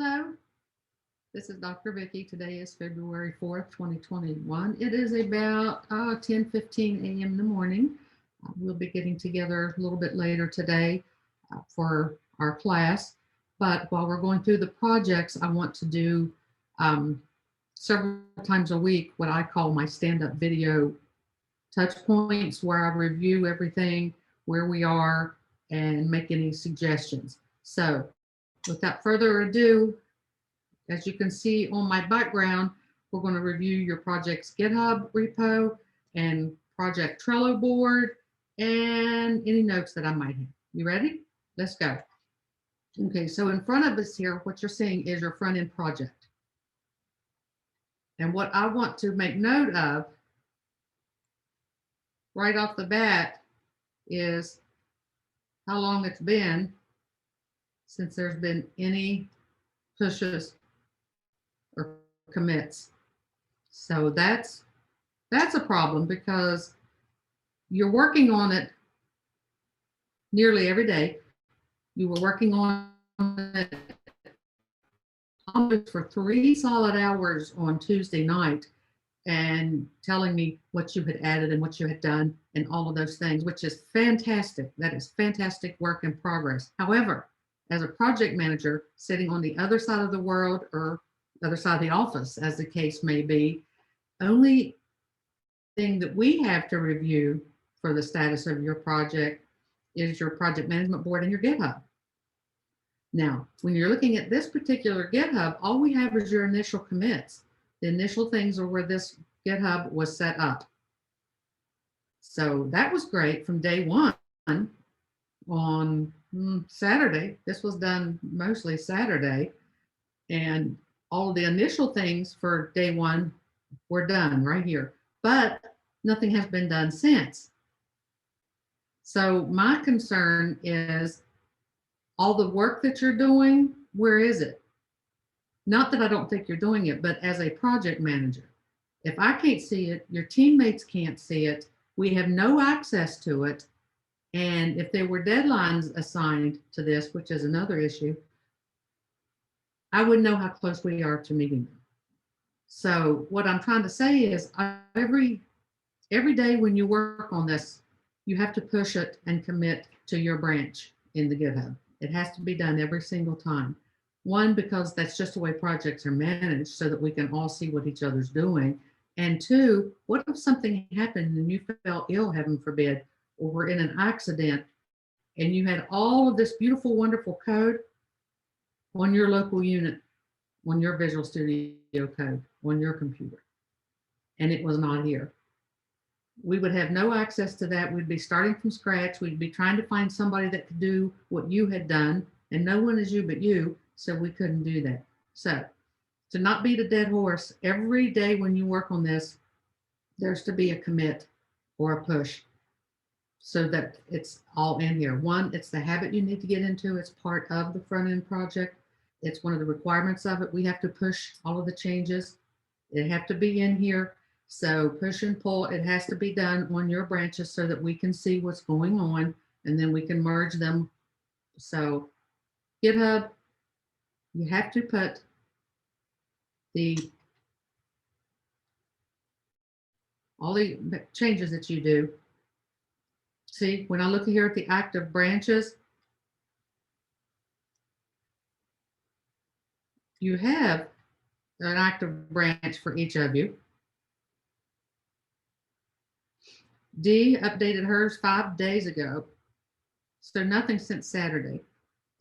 Hello, this is Dr. Vicki. Today is February 4th, 2021. It is about 10:15 a.m. in the morning. We'll be getting together a little bit later today for our class. But while we're going through the projects, I want to do several times a week what I call my stand-up video touch points, where I review everything, where we are, and make any suggestions. So without further ado, as you can see on my background, we're going to review your project's GitHub repo and project Trello board and any notes that I might have. You ready? Let's go. Okay, so in front of us here, what you're seeing is your front end project. And what I want to make note of right off the bat is how long it's been since there's been any pushes or commits. So that's a problem because you're working on it nearly every day. You were working on it almost for 3 solid hours on Tuesday night and telling me what you had added and what you had done and all of those things, which is fantastic. That is fantastic work in progress. However, as a project manager sitting on the other side of the world or the other side of the office, as the case may be, only thing that we have to review for the status of your project is your project management board and your GitHub. Now, when you're looking at this particular GitHub, all we have is your initial commits. The initial things are where this GitHub was set up. So that was great from day one on Saturday. This was done mostly Saturday. And all of the initial things for day one were done right here. But nothing has been done since. So my concern is all the work that you're doing, where is it? Not that I don't think you're doing it, but as a project manager, if I can't see it, your teammates can't see it, we have no access to it. And if there were deadlines assigned to this, which is another issue, I wouldn't know how close we are to meeting them. So what I'm trying to say is every day when you work on this, you have to push it and commit to your branch in the GitHub. It has to be done every single time. One, because that's just the way projects are managed so that we can all see what each other's doing. And two, what if something happened and you fell ill, heaven forbid, or were in an accident and you had all of this beautiful, wonderful code on your local unit, on your Visual Studio Code, on your computer, and it was not here? We would have no access to that. We'd be starting from scratch. We'd be trying to find somebody that could do what you had done, and no one is you but you, so we couldn't do that. So to not beat a dead horse, every day when you work on this, there's to be a commit or a push so that it's all in here. One, it's the habit you need to get into. It's part of the front end project. It's one of the requirements of it. We have to push all of the changes. They have to be in here. So push and pull, it has to be done on your branches so that we can see what's going on and then we can merge them. So GitHub, you have to put all the changes that you do. See, when I look here at the active branches, you have an active branch for each of you. Dee updated hers 5 days ago, so nothing since Saturday.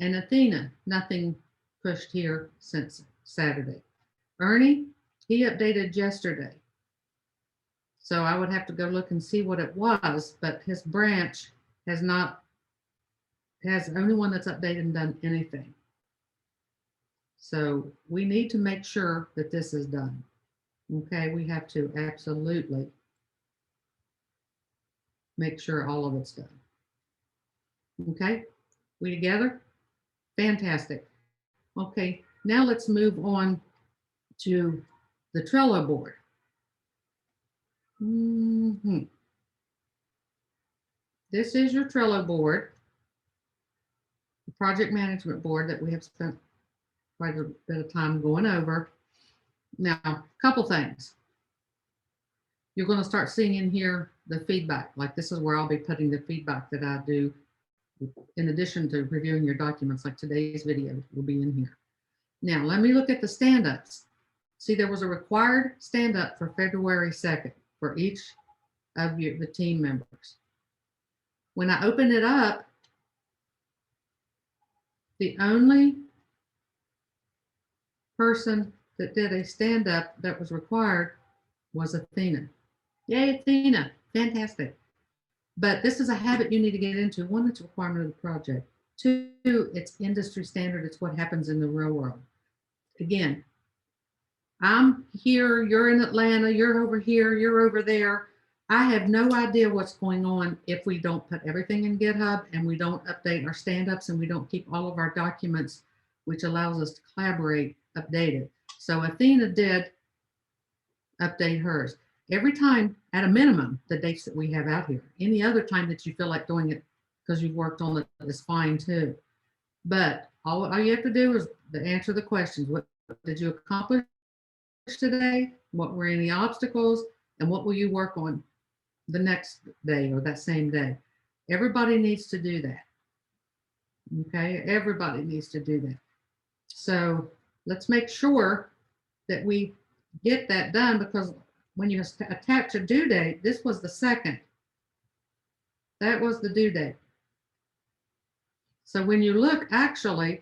And Athena, nothing pushed here since Saturday. Ernie, he updated yesterday. So I would have to go look and see what it was, but his branch has the only one that's updated and done anything. So we need to make sure that this is done. Okay, we have to absolutely make sure all of it's done. Okay, we together? Fantastic. Okay, now let's move on to the Trello board. This is your Trello board, the project management board that we have spent quite a bit of time going over. Now, a couple things. You're going to start seeing in here the feedback. Like this is where I'll be putting the feedback that I do in addition to reviewing your documents, like today's video will be in here. Now, let me look at the stand-ups. See, there was a required stand-up for February 2nd for each of the team members. When I open it up, the only person that did a stand-up that was required was Athena. Yay, Athena, fantastic. But this is a habit you need to get into. One, it's a requirement of the project. Two, it's industry standard. It's what happens in the real world. Again, I'm here, you're in Atlanta, you're over here, you're over there. I have no idea what's going on if we don't put everything in GitHub and we don't update our stand-ups and we don't keep all of our documents, which allows us to collaborate, updated. So Athena did update hers. Every time, at a minimum, the dates that we have out here. Any other time that you feel like doing it because you've worked on it is fine too. But all you have to do is answer the questions. What did you accomplish today? What were any obstacles? And what will you work on the next day or that same day? Everybody needs to do that. Okay, everybody needs to do that. So let's make sure that we get that done, because when you attach a due date, this was the 2nd. That was the due date. So when you look, actually,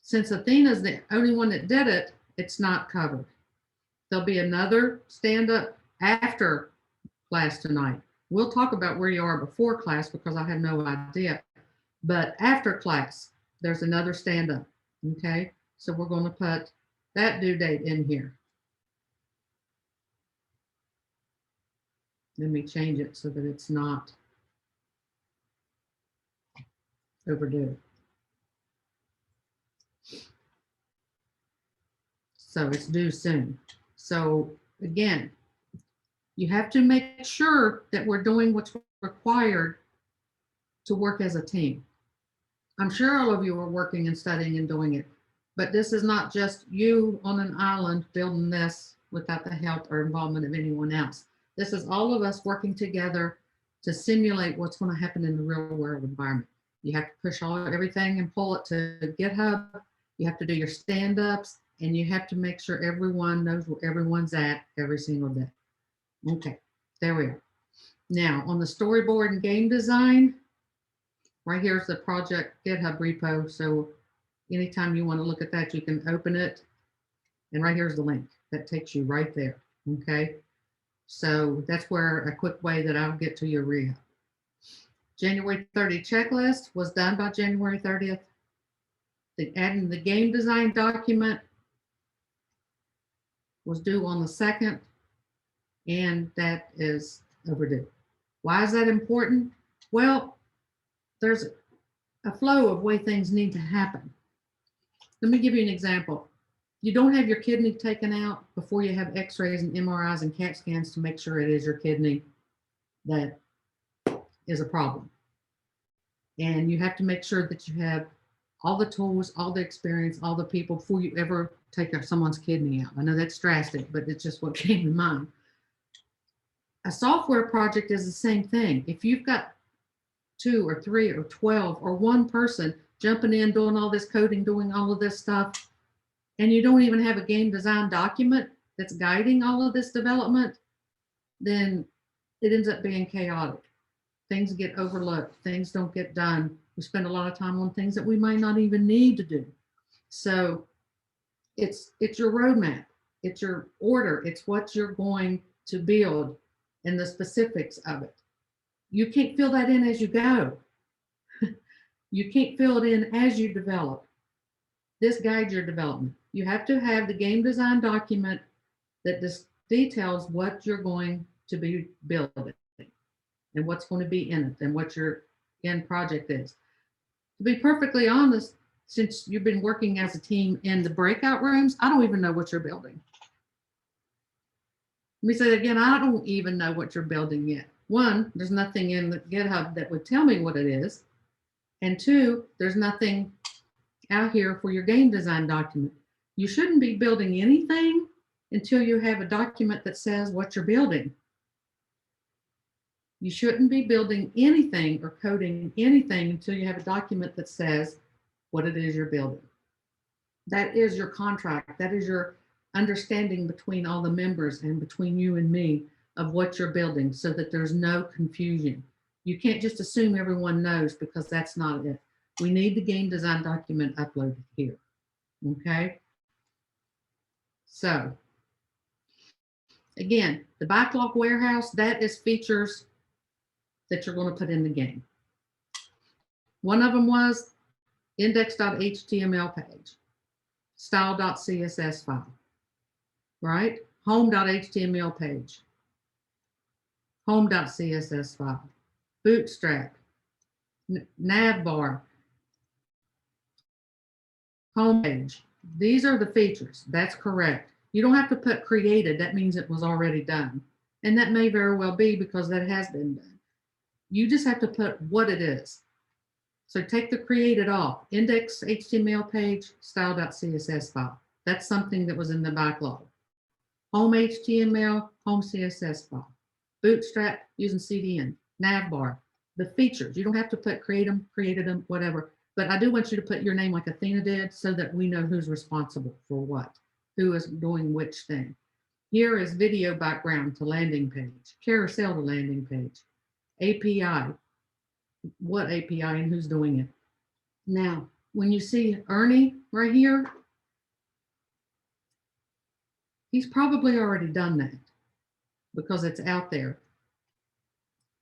since Athena's the only one that did it, it's not covered. There'll be another stand-up after class tonight. We'll talk about where you are before class because I have no idea. But after class, there's another stand-up, okay? So we're going to put that due date in here. Let me change it so that it's not overdue. So it's due soon. So again, you have to make sure that we're doing what's required to work as a team. I'm sure all of you are working and studying and doing it, but this is not just you on an island building this without the help or involvement of anyone else. This is all of us working together to simulate what's going to happen in the real world environment. You have to push everything and pull it to GitHub. You have to do your stand-ups, and you have to make sure everyone knows where everyone's at every single day. Okay, there we are. Now, on the storyboard and game design, right here's the project GitHub repo. So anytime you want to look at that, you can open it. And right here's the link that takes you right there. Okay. So that's where a quick way that I'll get to your rehab. January 30 checklist was done by January 30th. Adding the game design document was due on the 2nd, and that is overdue. Why is that important? Well, there's a flow of way things need to happen. Let me give you an example. You don't have your kidney taken out before you have x-rays and MRIs and CAT scans to make sure it is your kidney that is a problem. And you have to make sure that you have all the tools, all the experience, all the people before you ever take someone's kidney out. I know that's drastic, but it's just what came to mind. A software project is the same thing. If you've got 2 or 3 or 12 or one person jumping in, doing all this coding, doing all of this stuff, and you don't even have a game design document that's guiding all of this development, then it ends up being chaotic. Things get overlooked, things don't get done. We spend a lot of time on things that we might not even need to do. So it's your roadmap, it's your order, it's what you're going to build and the specifics of it. You can't fill that in as you go. You can't fill it in as you develop. This guides your development. You have to have the game design document that details what you're going to be building and what's going to be in it and what your end project is. To be perfectly honest, since you've been working as a team in the breakout rooms, I don't even know what you're building. Let me say that again, I don't even know what you're building yet. One, there's nothing in the GitHub that would tell me what it is. And two, there's nothing out here for your game design document. You shouldn't be building anything until you have a document that says what you're building. You shouldn't be building anything or coding anything until you have a document that says what it is you're building. That is your contract. That is your understanding between all the members and between you and me of what you're building, so that there's no confusion. You can't just assume everyone knows, because that's not it. We need the game design document uploaded here. Okay. So again, the backlog warehouse, that is features that you're going to put in the game. One of them was index.html page, style.css file, right? Home.html page, home.css file, bootstrap, nav bar, home page. These are the features. That's correct. You don't have to put created. That means it was already done. And that may very well be, because that has been done. You just have to put what it is. So take the created off. Index HTML page, style.css file. That's something that was in the backlog. Home HTML, home CSS file. Bootstrap using CDN. Navbar. The features. You don't have to put created them, whatever. But I do want you to put your name like Athena did, so that we know who's responsible for what, who is doing which thing. Here is video background to landing page, carousel to landing page, API, what API and who's doing it. Now, when you see Ernie right here, he's probably already done that, because it's out there.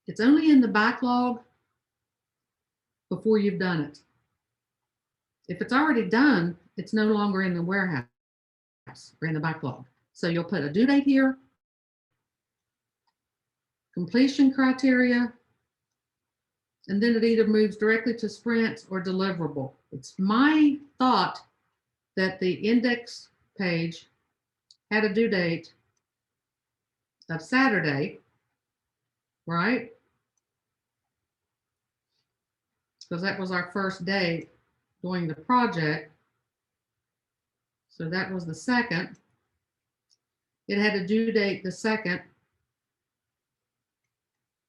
It's only in the backlog before you've done it. If it's already done, it's no longer in the warehouse or in the backlog. So you'll put a due date here, completion criteria, and then it either moves directly to sprints or deliverable. It's my thought that the index page had a due date of Saturday, right? Because that was our first day doing the project. So that was the 2nd. It had a due date the 2nd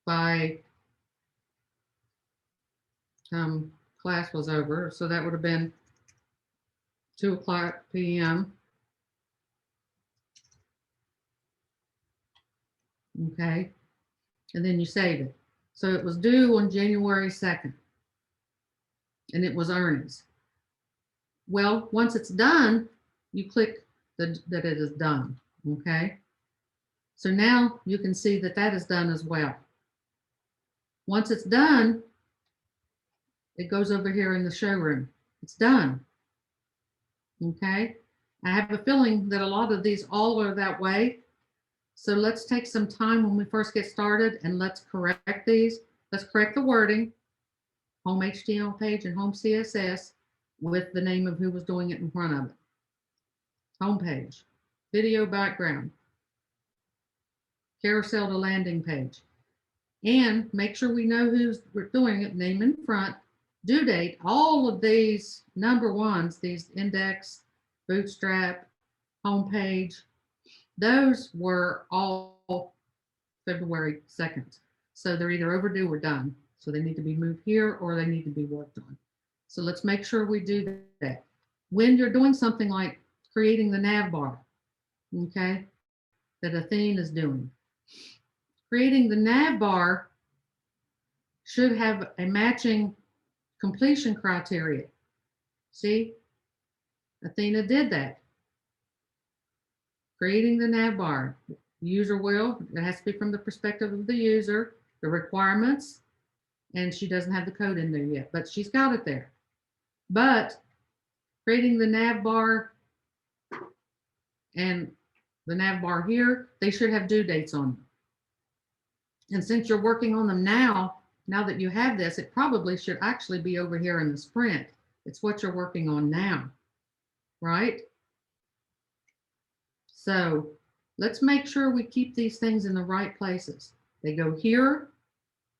by class was over. So that would have been 2:00 p.m. Okay. And then you save it. So it was due on January 2nd. And it was Ernie's. Well, once it's done, you click that it is done. Okay. So now you can see that that is done as well. Once it's done, it goes over here in the showroom. It's done. Okay. I have a feeling that a lot of these all are that way. So let's take some time when we first get started and let's correct these. Let's correct the wording, home HTML page and home CSS with the name of who was doing it in front of it. Home page, video background, carousel to landing page. And make sure we know who's doing it, name in front, due date. All of these number ones, these index, bootstrap, home page, those were all February 2nd. So they're either overdue or done. So they need to be moved here or they need to be worked on. So let's make sure we do that. When you're doing something like creating the nav bar, okay, that Athena is doing, creating the nav bar should have a matching completion criteria. See, Athena did that. Creating the nav bar, user will, it has to be from the perspective of the user, the requirements, and she doesn't have the code in there yet, but she's got it there. But creating the nav bar and the nav bar here, they should have due dates on them. And since you're working on them now that you have this, it probably should actually be over here in the sprint. It's what you're working on now, right? So let's make sure we keep these things in the right places. They go here.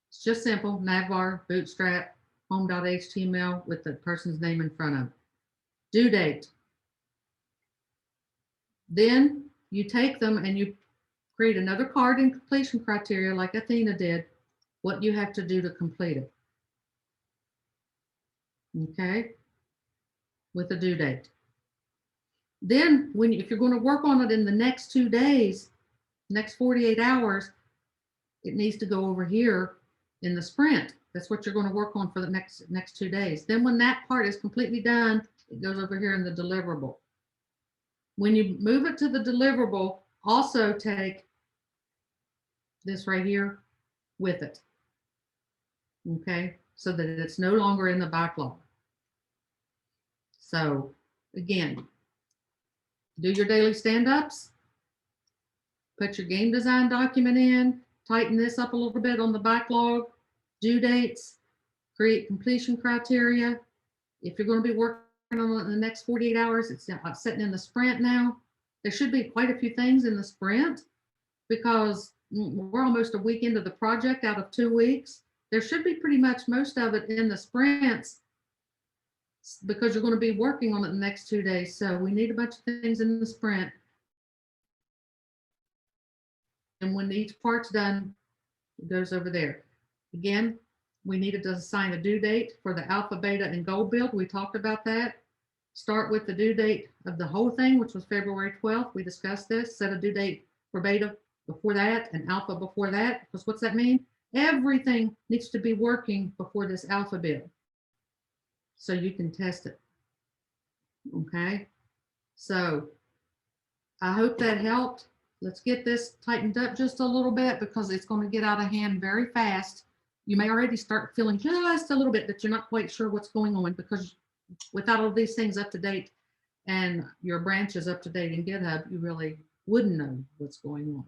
It's just simple, navbar, bootstrap, home.html with the person's name in front of it. due date. Then you take them and you create another card in completion criteria like Athena did, what you have to do to complete it. Okay, with a due date. Then if you're going to work on it in the next 2 days, next 48 hours, it needs to go over here in the sprint. That's what you're going to work on for the next 2 days. Then when that part is completely done, it goes over here in the deliverable. When you move it to the deliverable, also take this right here with it. Okay, so that it's no longer in the backlog. So again, do your daily stand-ups, put your game design document in, tighten this up a little bit on the backlog, due dates, create completion criteria. If you're going to be working on it in the next 48 hours, it's sitting in the sprint now. There should be quite a few things in the sprint because we're almost a week into the project out of 2 weeks. There should be pretty much most of it in the sprints because you're going to be working on it the next 2 days. So we need a bunch of things in the sprint. And when each part's done, it goes over there. Again, we needed to assign a due date for the alpha, beta, and gold build. We talked about that. Start with the due date of the whole thing, which was February 12th. We discussed this. Set a due date for beta before that and alpha before that. Because what's that mean? Everything needs to be working before this alpha build, so you can test it. Okay, so I hope that helped. Let's get this tightened up just a little bit because it's going to get out of hand very fast. You may already start feeling just a little bit that you're not quite sure what's going on because without all these things up to date and your branches up to date in GitHub, you really wouldn't know what's going on.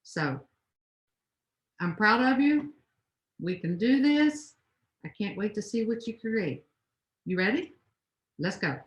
So I'm proud of you. We can do this. I can't wait to see what you create. You ready? Let's go.